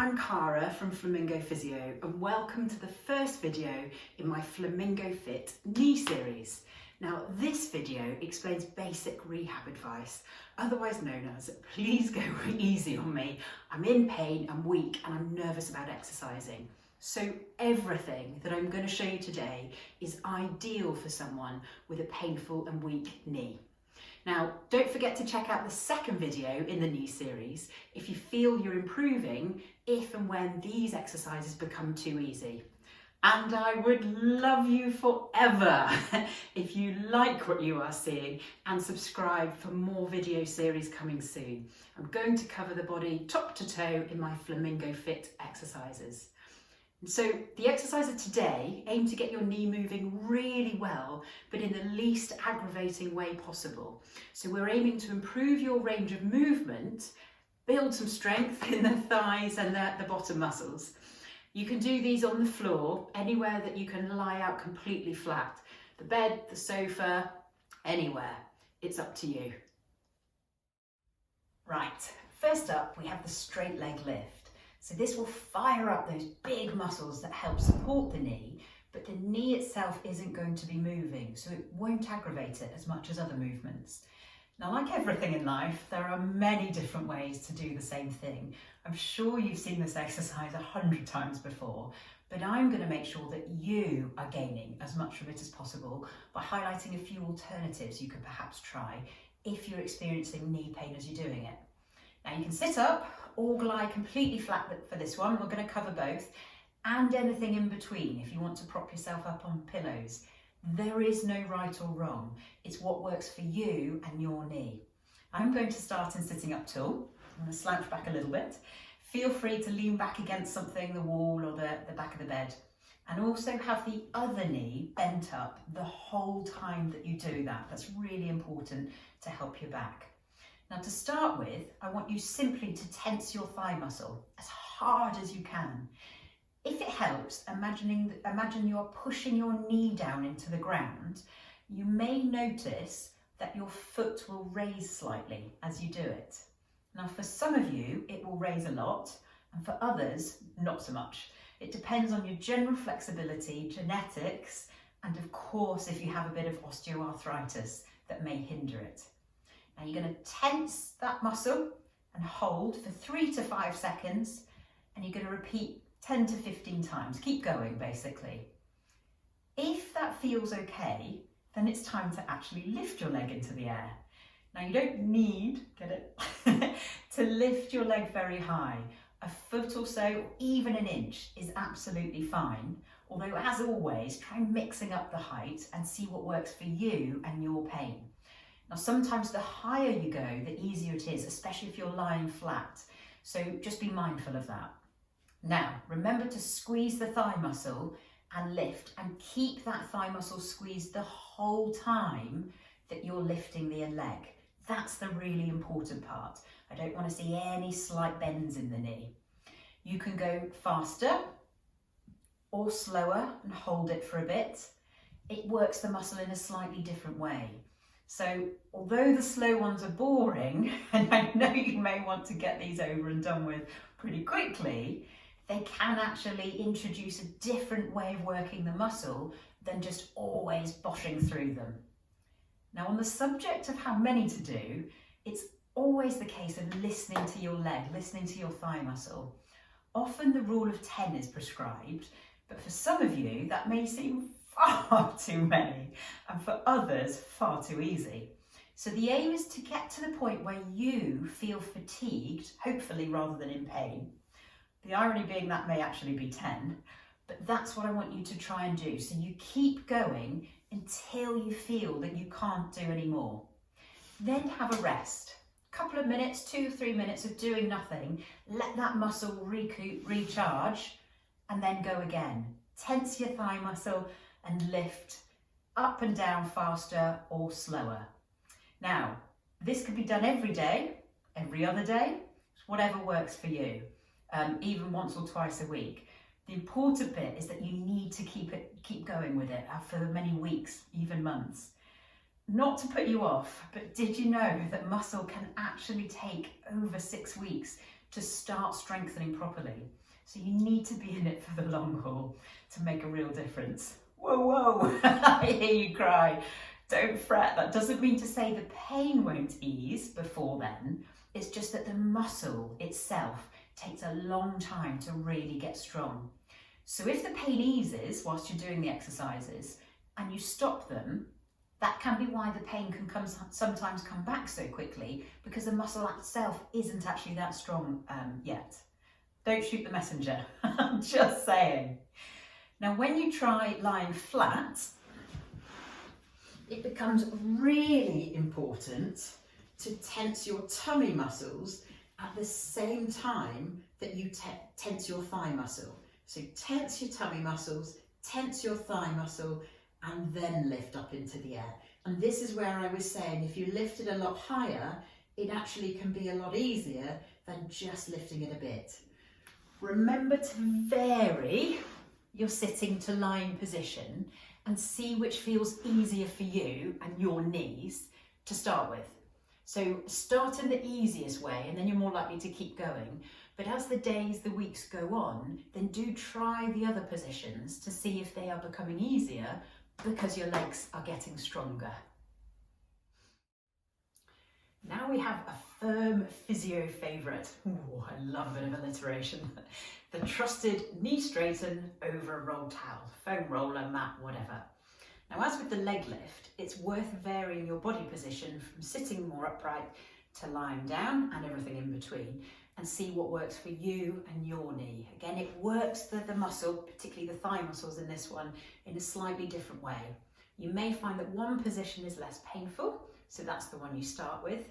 I'm Cara from Flamingo Physio and welcome to the first video in my Flamingo FIT knee series. Now this video explains basic rehab advice, otherwise known as please go easy on me, I'm in pain, I'm weak and I'm nervous about exercising. So everything that I'm going to show you today is ideal for someone with a painful and weak knee. Now, don't forget to check out the second video in the knee series if you feel you're improving if and when these exercises become too easy. And I would love you forever if you like what you are seeing and subscribe for more video series coming soon. I'm going to cover the body top to toe in my Flamingo FIT exercises. So the exercises today aim to get your knee moving really well, but in the least aggravating way possible. So we're aiming to improve your range of movement, build some strength in the thighs and the bottom muscles. You can do these on the floor, anywhere that you can lie out completely flat. The bed, the sofa, anywhere. It's up to you. Right, first up we have the straight leg lift. So this will fire up those big muscles that help support the knee, but the knee itself isn't going to be moving, so it won't aggravate it as much as other movements. Now, like everything in life, there are many different ways to do the same thing. I'm sure you've seen this exercise 100 times before, but I'm going to make sure that you are gaining as much from it as possible by highlighting a few alternatives you could perhaps try if you're experiencing knee pain as you're doing it. Now you can sit up or lie completely flat for this one. We're going to cover both and anything in between if you want to prop yourself up on pillows. There is no right or wrong. It's what works for you and your knee. I'm going to start in sitting up tall. I'm going to slouch back a little bit. Feel free to lean back against something, the wall or the back of the bed. And also have the other knee bent up the whole time that you do that. That's really important to help your back. Now to start with, I want you simply to tense your thigh muscle as hard as you can. If it helps, imagine you are pushing your knee down into the ground. You may notice that your foot will raise slightly as you do it. Now for some of you, it will raise a lot, and for others, not so much. It depends on your general flexibility, genetics, and of course, if you have a bit of osteoarthritis that may hinder it. Now you're going to tense that muscle and hold for 3 to 5 seconds, and you're going to repeat 10 to 15 times. Keep going, basically. If that feels okay, then it's time to actually lift your leg into the air. Now you don't need, get it, to lift your leg very high. A foot or so, or even an inch, is absolutely fine. Although, as always, try mixing up the height and see what works for you and your pain. Now, sometimes the higher you go, the easier it is, especially if you're lying flat. So just be mindful of that. Now, remember to squeeze the thigh muscle and lift, and keep that thigh muscle squeezed the whole time that you're lifting the leg. That's the really important part. I don't want to see any slight bends in the knee. You can go faster or slower and hold it for a bit. It works the muscle in a slightly different way. So although the slow ones are boring, and I know you may want to get these over and done with pretty quickly, they can actually introduce a different way of working the muscle than just always boshing through them. Now on the subject of how many to do, it's always the case of listening to your leg, listening to your thigh muscle. Often the rule of 10 is prescribed, but for some of you that may seem far too many, and for others far too easy. So the aim is to get to the point where you feel fatigued, hopefully rather than in pain. The irony being that may actually be 10, but that's what I want you to try and do. So you keep going until you feel that you can't do any more. Then have a rest. A couple of minutes, 2 or 3 minutes of doing nothing. Let that muscle recoup, recharge, and then go again. Tense your thigh muscle and lift up and down faster or slower. Now, this could be done every day, every other day, whatever works for you, even once or twice a week. The important bit is that you need to keep going with it for many weeks, even months. Not to put you off, but did you know that muscle can actually take over 6 weeks to start strengthening properly. So you need to be in it for the long haul to make a real difference. Whoa, whoa, I hear you cry. Don't fret, that doesn't mean to say the pain won't ease before then. It's just that the muscle itself takes a long time to really get strong. So if the pain eases whilst you're doing the exercises and you stop them, that can be why the pain can sometimes come back so quickly, because the muscle itself isn't actually that strong yet. Don't shoot the messenger, I'm just saying. Now when you try lying flat, it becomes really important to tense your tummy muscles at the same time that you tense your thigh muscle. So tense your tummy muscles, tense your thigh muscle, and then lift up into the air. And this is where I was saying, if you lift it a lot higher, it actually can be a lot easier than just lifting it a bit. Remember to vary your sitting to lying position and see which feels easier for you and your knees to start with. So start in the easiest way and then you're more likely to keep going. But as the days, the weeks go on, then do try the other positions to see if they are becoming easier because your legs are getting stronger. Now we have a firm physio favourite. Ooh, I love a bit of alliteration. The trusted knee straighten over a roll towel, foam roller, mat, whatever. Now, as with the leg lift, it's worth varying your body position from sitting more upright to lying down and everything in between, and see what works for you and your knee. Again, it works the muscle, particularly the thigh muscles in this one, in a slightly different way. You may find that one position is less painful, so that's the one you start with,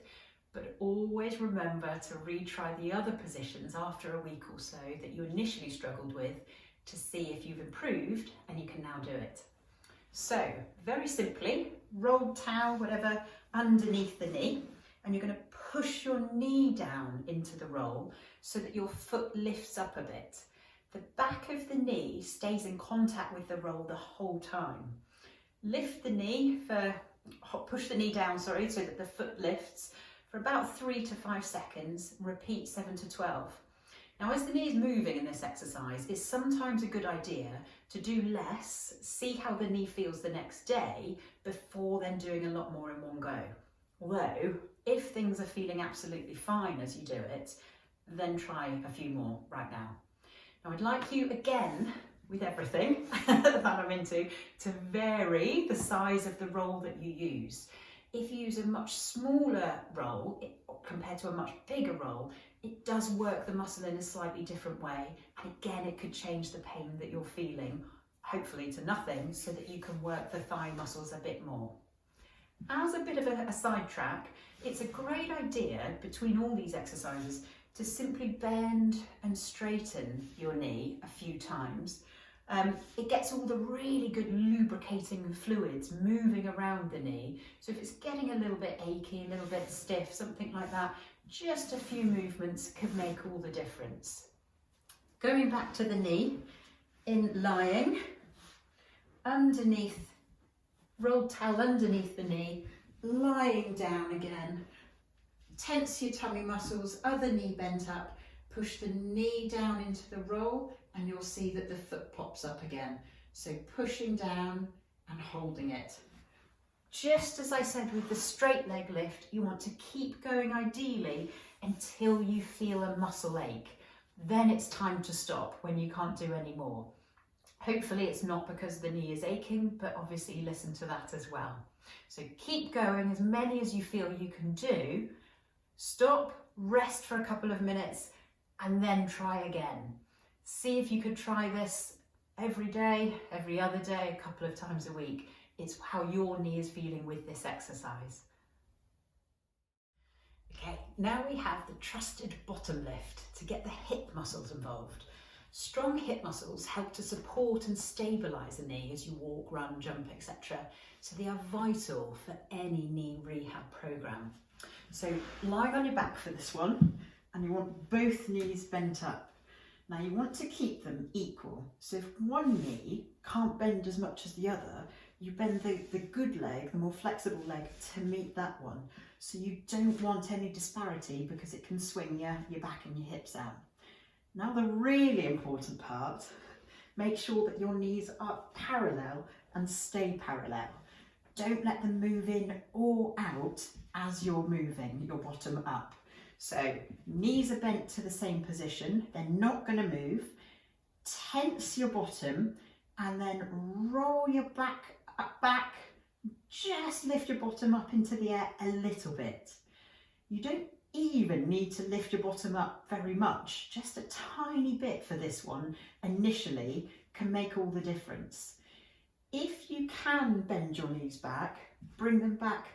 but always remember to retry the other positions after a week or so that you initially struggled with to see if you've improved and you can now do it. So, very simply, rolled towel, whatever, underneath the knee, and you're going to push your knee down into the roll so that your foot lifts up a bit. The back of the knee stays in contact with the roll the whole time. Lift the knee push the knee down, so that the foot lifts for about 3 to 5 seconds, repeat 7 to 12. Now, as the knee is moving in this exercise, it's sometimes a good idea to do less, see how the knee feels the next day, before then doing a lot more in one go. Although, if things are feeling absolutely fine as you do it, then try a few more right now. Now, I'd like you, again, with everything that I'm into, to vary the size of the roll that you use. If you use a much smaller roll compared to a much bigger roll, it does work the muscle in a slightly different way. And again, it could change the pain that you're feeling, hopefully to nothing, so that you can work the thigh muscles a bit more. As a bit of a sidetrack, it's a great idea between all these exercises to simply bend and straighten your knee a few times. It gets all the really good lubricating fluids moving around the knee. So if it's getting a little bit achy, a little bit stiff, something like that, just a few movements could make all the difference. Going back to the knee, in lying, underneath, rolled towel underneath the knee, lying down again. Tense your tummy muscles, other knee bent up, push the knee down into the roll, and you'll see that the foot pops up again. So pushing down and holding it. Just as I said with the straight leg lift, you want to keep going ideally until you feel a muscle ache. Then it's time to stop when you can't do any more. Hopefully it's not because the knee is aching, but obviously listen to that as well. So keep going, as many as you feel you can do. Stop, rest for a couple of minutes, and then try again. See if you could try this every day, every other day, a couple of times a week. It's how your knee is feeling with this exercise. Okay, now we have the trusted bottom lift to get the hip muscles involved. Strong hip muscles help to support and stabilise the knee as you walk, run, jump, etc. So they are vital for any knee rehab programme. So lying on your back for this one, and you want both knees bent up. Now you want to keep them equal. So if one knee can't bend as much as the other, you bend the good leg, the more flexible leg, to meet that one. So you don't want any disparity because it can swing your back and your hips out. Now the really important part, make sure that your knees are parallel and stay parallel. Don't let them move in or out as you're moving your bottom up. So knees are bent to the same position, they're not going to move. Tense your bottom and then roll your back, just lift your bottom up into the air a little bit. You don't even need to lift your bottom up very much, just a tiny bit for this one initially can make all the difference. If you can bend your knees back, bring them back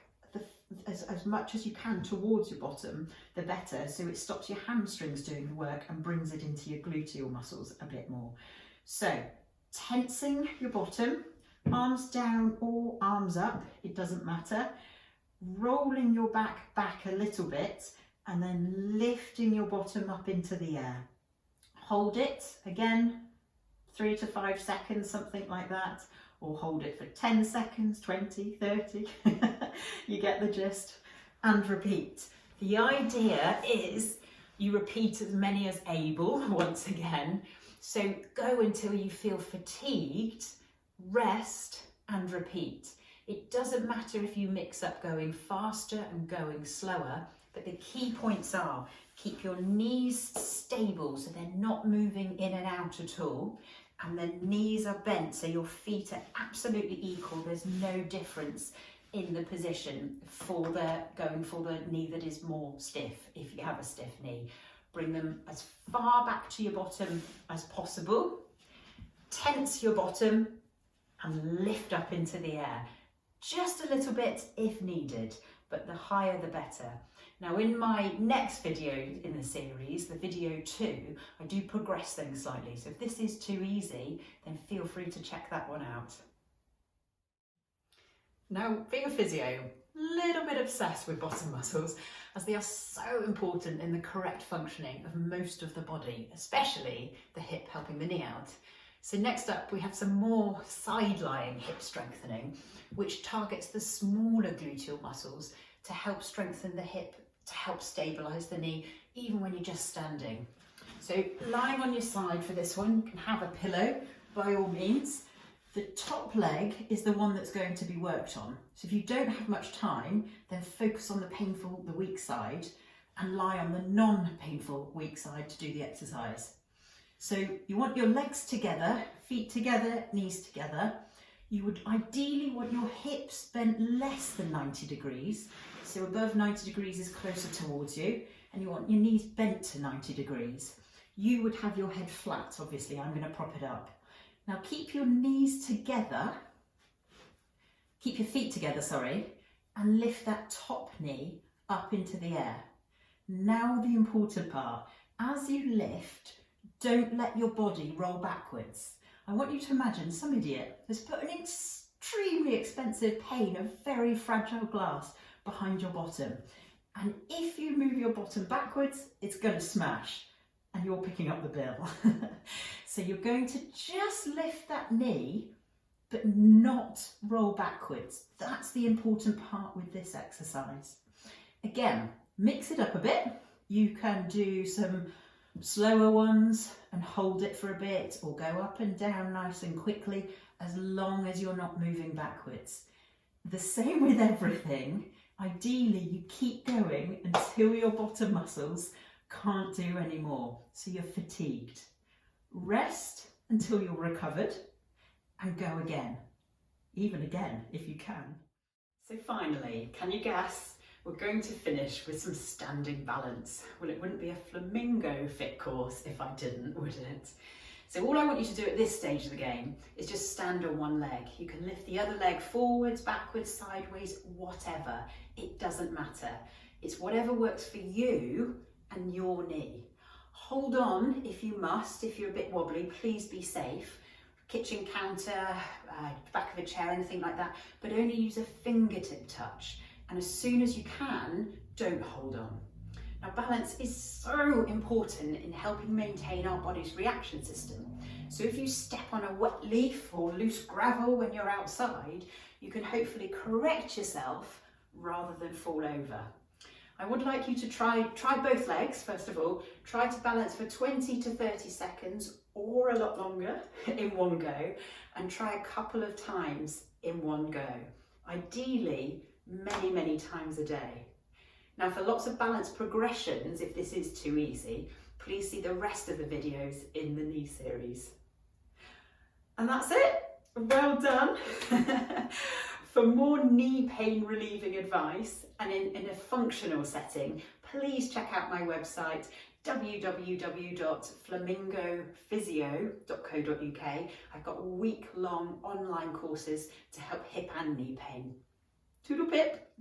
as much as you can towards your bottom, the better, so it stops your hamstrings doing the work and brings it into your gluteal muscles a bit more. So tensing your bottom, arms down or arms up, it doesn't matter, rolling your back a little bit and then lifting your bottom up into the air. Hold it, again, 3 to 5 seconds, something like that, or hold it for 10 seconds, 20, 30, you get the gist, and repeat. The idea is you repeat as many as able, once again, so go until you feel fatigued, rest and repeat. It doesn't matter if you mix up going faster and going slower, but the key points are keep your knees stable so they're not moving in and out at all, and the knees are bent so your feet are absolutely equal. There's no difference in the position for going for the knee that is more stiff. If you have a stiff knee, bring them as far back to your bottom as possible, tense your bottom and lift up into the air. Just a little bit if needed, but the higher the better. Now in my next video in the series, the video 2, I do progress things slightly. So if this is too easy, then feel free to check that one out. Now, being a physio, a little bit obsessed with bottom muscles as they are so important in the correct functioning of most of the body, especially the hip helping the knee out. So next up we have some more side-lying hip strengthening, which targets the smaller gluteal muscles to help strengthen the hip, to help stabilise the knee, even when you're just standing. So lying on your side for this one, you can have a pillow by all means. The top leg is the one that's going to be worked on. So if you don't have much time, then focus on the weak side and lie on the non-painful weak side to do the exercise. So you want your legs together, feet together, knees together. You would ideally want your hips bent less than 90 degrees. So above 90 degrees is closer towards you, and you want your knees bent to 90 degrees. You would have your head flat, obviously. I'm going to prop it up. Now keep your knees together, keep your feet together, sorry, and lift that top knee up into the air. Now the important part, as you lift, don't let your body roll backwards. I want you to imagine some idiot has put an extremely expensive pane of very fragile glass behind your bottom. And if you move your bottom backwards, it's going to smash and you're picking up the bill. So you're going to just lift that knee, but not roll backwards. That's the important part with this exercise. Again, mix it up a bit. You can do some slower ones and hold it for a bit, or go up and down nice and quickly, as long as you're not moving backwards. The same with everything. Ideally, you keep going until your bottom muscles can't do any more, so you're fatigued. Rest until you're recovered and go again, even again if you can. So finally, can you guess? We're going to finish with some standing balance. Well, it wouldn't be a Flamingo FIT course if I didn't, would it? So all I want you to do at this stage of the game is just stand on one leg. You can lift the other leg forwards, backwards, sideways, whatever. It doesn't matter. It's whatever works for you and your knee. Hold on if you must, if you're a bit wobbly, please be safe. Kitchen counter, back of a chair, anything like that, but only use a fingertip touch. And as soon as you can, don't hold on. Now, balance is so important in helping maintain our body's reaction system. So if you step on a wet leaf or loose gravel when you're outside, you can hopefully correct yourself rather than fall over. I would like you to try both legs, first of all. Try to balance for 20 to 30 seconds or a lot longer in one go, and try a couple of times in one go. Ideally, many times a day. Now, for lots of balance progressions, if this is too easy, please see the rest of the videos in the knee series. And that's it. Well done. For more knee pain relieving advice and in a functional setting, please check out my website www.flamingophysio.co.uk. I've got week-long online courses to help hip and knee pain. Toodle pip!